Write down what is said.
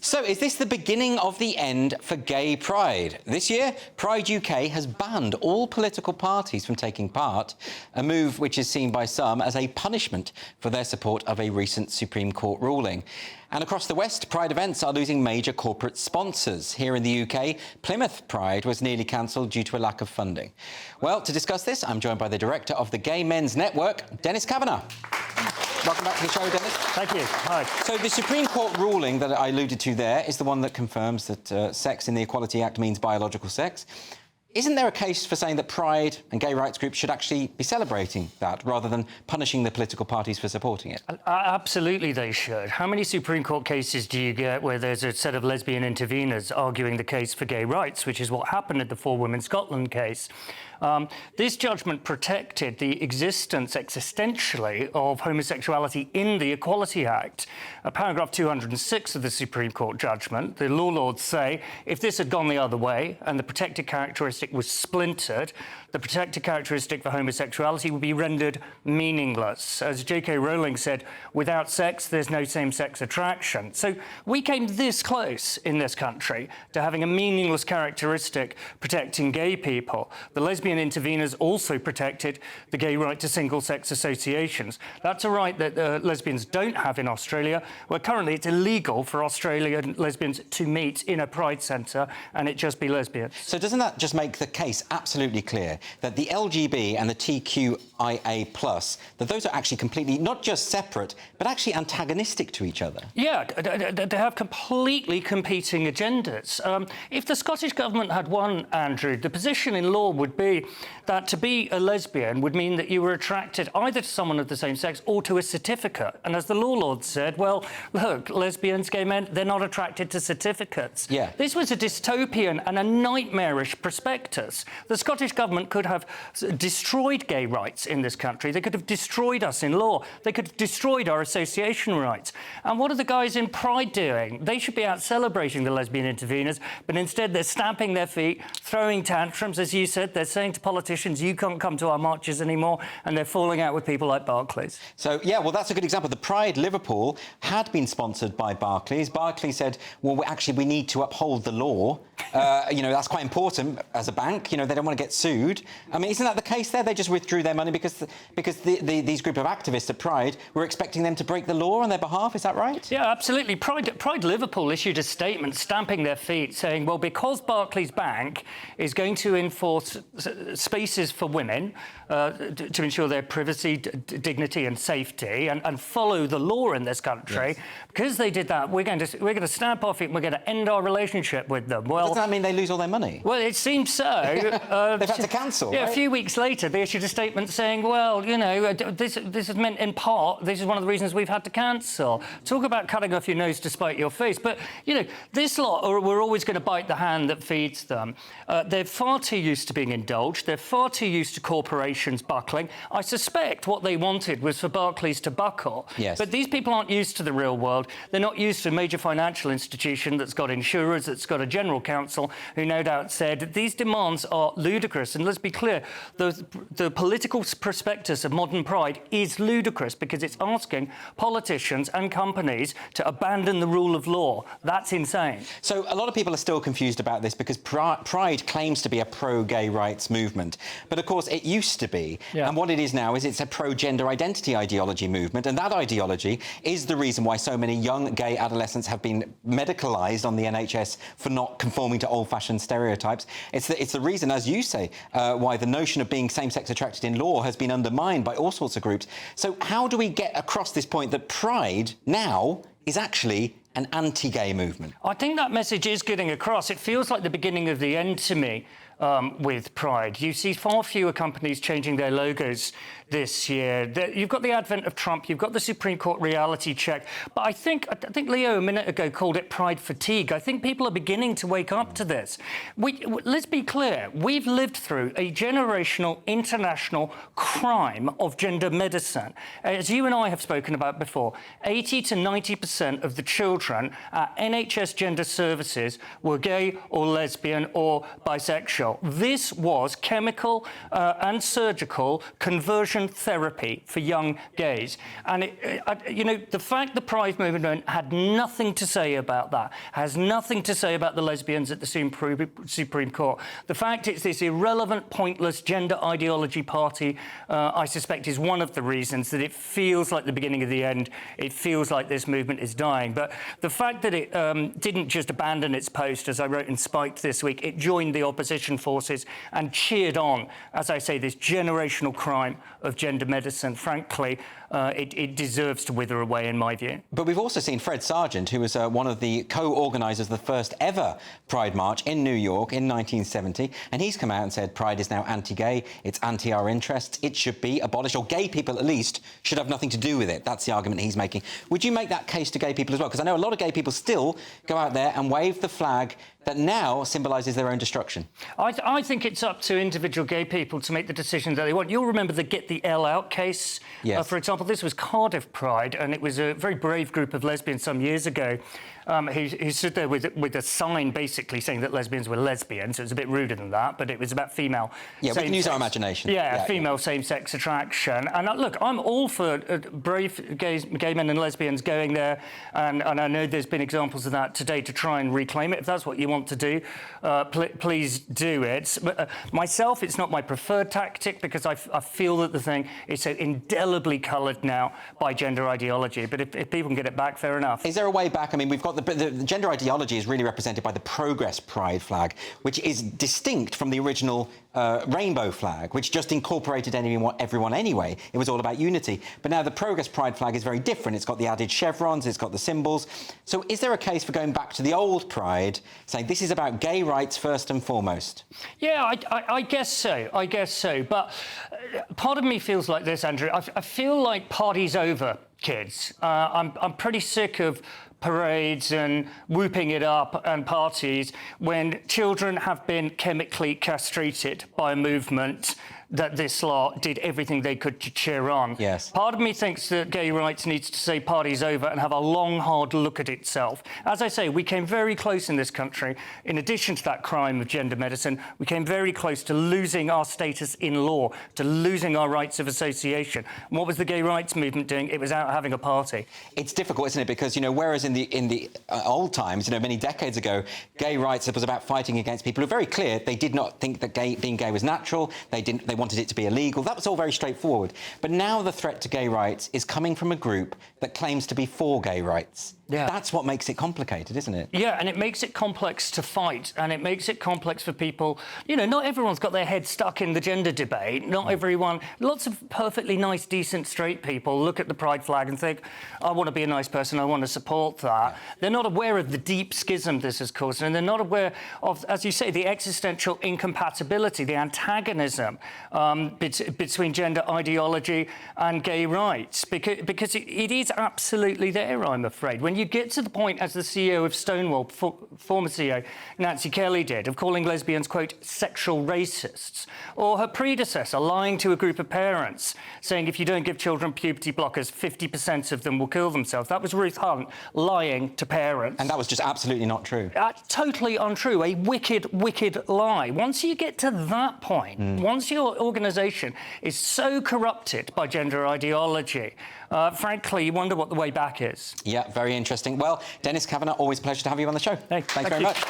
So is this the beginning of the end for gay pride? This year, Pride UK has banned all political parties from taking part, a move which is seen by some as a punishment for their support of a recent Supreme Court ruling. And across the West, Pride events are losing major corporate sponsors. Here in the UK, Plymouth Pride was nearly cancelled due to a lack of funding. Well, to discuss this, I'm joined by the director of the Gay Men's Network, Dennis Kavanagh. Welcome back to the show, Dennis. Thank you. Hi. So the Supreme Court ruling that I alluded to there is the one that confirms that sex in the Equality Act means biological sex. Isn't there a case for saying that Pride and gay rights groups should actually be celebrating that rather than punishing the political parties for supporting it? Absolutely they should. How many Supreme Court cases do you get where there's a set of lesbian interveners arguing the case for gay rights, which is what happened at the Four Women Scotland case? This judgment protected the existence existentially of homosexuality in the Equality Act. Paragraph 206 of the Supreme Court judgment, the law lords say, if this had gone the other way and the protected characteristic was splintered, the protected characteristic for homosexuality would be rendered meaningless. As J.K. Rowling said, without sex, there's no same-sex attraction. So we came this close in this country to having a meaningless characteristic protecting gay people. The lesbian interveners also protected the gay right to single-sex associations. That's a right that lesbians don't have in Australia, where currently it's illegal for Australian lesbians to meet in a pride centre and it just be lesbians. So doesn't that just make the case absolutely clear that the LGB and the TQIA+, that those are actually completely, not just separate, but actually antagonistic to each other? Yeah, they have completely competing agendas. If the Scottish Government had won, Andrew, the position in law would be that to be a lesbian would mean that you were attracted either to someone of the same sex or to a certificate. And as the law lords said, well, look, lesbians, gay men, they're not attracted to certificates. Yeah. This was a dystopian and a nightmarish prospectus. The Scottish Government could have destroyed gay rights in this country. They could have destroyed us in law. They could have destroyed our association rights. And what are the guys in Pride doing? They should be out celebrating the lesbian interveners, but instead they're stamping their feet, throwing tantrums, as you said. They're saying to politicians, you can't come to our marches anymore, and they're falling out with people like Barclays. So, yeah, well, that's a good example. The Pride Liverpool had been sponsored by Barclays. Barclays said, well, actually, we need to uphold the law. You know, that's quite important as a bank. You know, they don't want to get sued. I mean, isn't that the case there? They just withdrew their money because these group of activists at Pride were expecting them to break the law on their behalf. Is that right? Yeah, absolutely. Pride Liverpool issued a statement stamping their feet saying, well, because Barclays Bank is going to enforce spaces for women to ensure their privacy, dignity and safety and follow the law in this country, yes. Because they did that, we're going to stamp off it and we're going to end our relationship with them. Well, doesn't that mean they lose all their money? Well, it seems so. They've had to cancel, yeah, right? A few weeks later, they issued a statement saying, well, you know, this is meant in part, this is one of the reasons we've had to cancel. Talk about cutting off your nose to spite your face. But, you know, this lot, we're always going to bite the hand that feeds them. They're far too used to being indulged. They're far too used to corporations buckling. I suspect what they wanted was for Barclays to buckle. Yes. But these people aren't used to the real world. They're not used to a major financial institution that's got insurers, that's got a general counsel, who no doubt said these demands are ludicrous. And let's be clear, the political prospectus of modern Pride is ludicrous because it's asking politicians and companies to abandon the rule of law. That's insane. So a lot of people are still confused about this because Pride claims to be a pro-gay rights movement. But, of course, it used to be. Yeah. And what it is now is it's a pro-gender identity ideology movement. And that ideology is the reason why so many young gay adolescents have been medicalised on the NHS for not conforming to old-fashioned stereotypes. It's the reason, as you say, why the notion of being same-sex attracted in law has been undermined by all sorts of groups. So how do we get across this point that Pride now is actually an anti-gay movement? I think that message is getting across. It feels like the beginning of the end to me. With Pride. You see far fewer companies changing their logos this year. You've got the advent of Trump, you've got the Supreme Court reality check, but I think Leo a minute ago called it pride fatigue. I think people are beginning to wake up to this. Let's be clear, we've lived through a generational international crime of gender medicine. As you and I have spoken about before, 80 to 90% of the children at NHS gender services were gay or lesbian or bisexual. essential. This was chemical and surgical conversion therapy for young gays. And, you know, the fact the Pride movement had nothing to say about that, has nothing to say about the lesbians at the Supreme Court. The fact it's this irrelevant, pointless gender ideology party, I suspect, is one of the reasons that it feels like the beginning of the end. It feels like this movement is dying. But the fact that it didn't just abandon its post, as I wrote in Spiked this week, it joined the opposition forces and cheered on, as I say, this generational crime of gender medicine. Frankly, it deserves to wither away, in my view. But we've also seen Fred Sargent, who was one of the co-organisers of the first ever Pride March in New York in 1970, and he's come out and said Pride is now anti-gay, it's anti our interests, it should be abolished, or gay people at least should have nothing to do with it. That's the argument he's making. Would you make that case to gay people as well? Because I know a lot of gay people still go out there and wave the flag that now symbolises their own destruction. I think it's up to individual gay people to make the decision that they want. You'll remember the Get the L Out case. Yes. For example, this was Cardiff Pride, and it was a very brave group of lesbians some years ago who stood there with a sign basically saying that lesbians were lesbians. It was a bit ruder than that, but it was about female... Yeah, we can use our imagination. Yeah, female same-sex attraction. And look, I'm all for brave gay men and lesbians going there, and I know there's been examples of that today to try and reclaim it. If that's what you want to do, please do it. But, myself, it's not my preferred tactic because I feel that the thing is so indelibly coloured now by gender ideology. But if people can get it back, fair enough. Is there a way back? I mean, we've got the gender ideology is really represented by the Progress Pride flag, which is distinct from the original rainbow flag, which just incorporated everyone anyway. It was all about unity. But now the Progress Pride flag is very different. It's got the added chevrons, it's got the symbols. So is there a case for going back to the old Pride, saying this is about gay rights first and foremost? Yeah, I guess so. I guess so. But part of me feels like this, Andrew. I feel like party's over, kids. I'm pretty sick of parades and whooping it up and parties when children have been chemically castrated by a movement that this lot did everything they could to cheer on. Yes. Part of me thinks that gay rights needs to say party's over and have a long, hard look at itself. As I say, we came very close in this country. In addition to that crime of gender medicine, we came very close to losing our status in law, to losing our rights of association. And what was the gay rights movement doing? It was out having a party. It's difficult, isn't it? Because, you know, whereas in the old times, you know, many decades ago, gay rights was about fighting against people who were very clear they did not think that being gay was natural. They wanted it to be illegal. That was all very straightforward. But now the threat to gay rights is coming from a group that claims to be for gay rights. Yeah. That's what makes it complicated, isn't it? Yeah, and it makes it complex to fight, and it makes it complex for people. You know, not everyone's got their head stuck in the gender debate. Not everyone... Lots of perfectly nice, decent, straight people look at the Pride flag and think, I want to be a nice person, I want to support that. Yeah. They're not aware of the deep schism this has caused, and they're not aware of, as you say, the existential incompatibility, the antagonism between gender ideology and gay rights, because it is absolutely there, I'm afraid. When you get to the point, as the CEO of Stonewall, former CEO Nancy Kelly did, of calling lesbians, quote, sexual racists, or her predecessor lying to a group of parents, saying if you don't give children puberty blockers, 50% of them will kill themselves. That was Ruth Hunt lying to parents. And that was just absolutely not true. Totally untrue. A wicked, wicked lie. Once you get to that point, once your organisation is so corrupted by gender ideology, frankly, you wonder what the way back is. Yeah, very interesting. Well, Dennis Kavanagh, always a pleasure to have you on the show. Thank you very much.